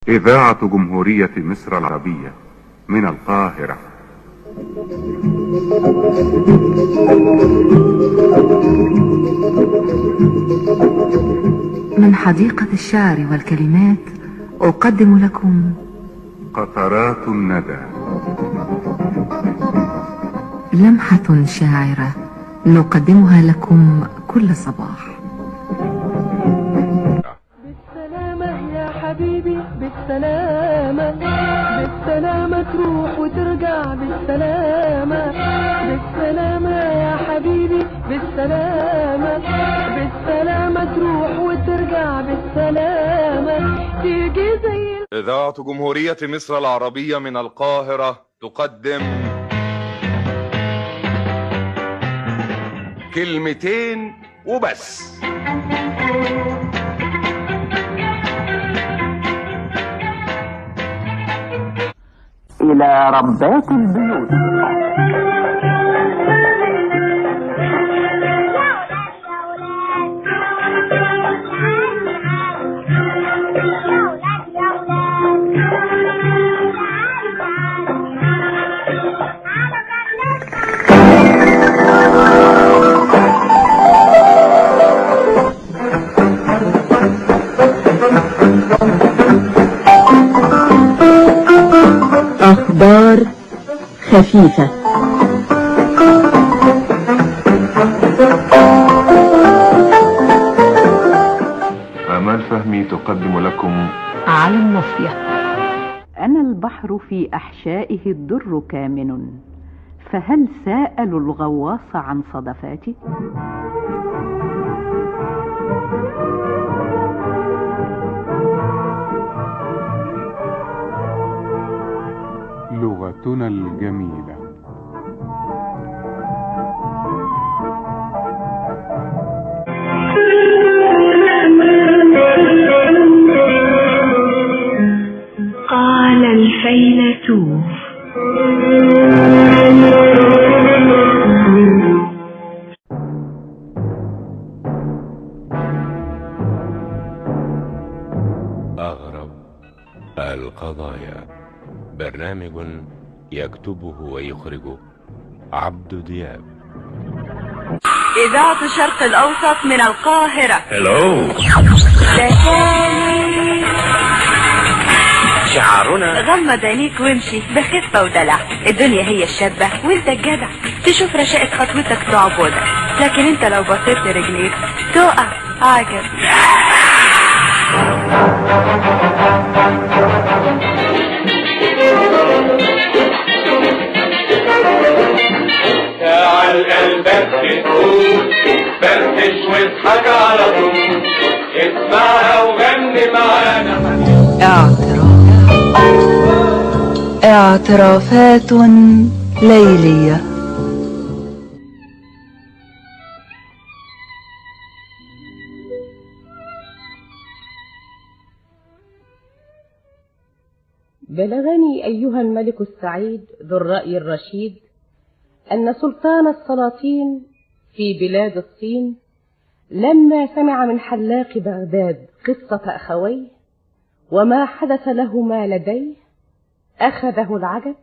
إذاعة جمهورية مصر العربية من القاهرة. من حديقة الشعر والكلمات أقدم لكم قطرات الندى، لمحة شاعرة نقدمها لكم كل صباح. بالسلامة يا حبيبي، بالسلامة بالسلامة تروح وترجع بالسلامة، بالسلامة يا حبيبي، بالسلامة بالسلامة تروح وترجع بالسلامة، تيجي زي إذاعة جمهورية مصر العربية من القاهرة تقدم كلمتين وبس. إلى ربات البيوت. أخبار خفيفة. آمال فهمي تقدم لكم على النصية. أنا البحر في أحشائه الدر كامن، فهل سألوا الغواص عن صدفاتي؟ لغتنا الجميلة. قال الفيلسوف: أغرب القضايا، برنامج يكتبه ويخرجه عبد دياب. إذاعة الشرق الأوسط من القاهرة. هلو. شعارنا غمض عينيك وامشي بخفة ودلع، الدنيا هي الشابة وانت الجدع، تشوف رشاقة خطوتك تعبودك، لكن انت لو بصيت لرجليك تقع عجب. تعال قلبك بتقول فرفش واضحك على طول، اسمعها وغني معانا. اعترافات ليلية. بلغني أيها الملك السعيد ذو الرأي الرشيد أن سلطان السلاطين في بلاد الصين لما سمع من حلاق بغداد قصة أخويه وما حدث لهما لديه أخذه العجب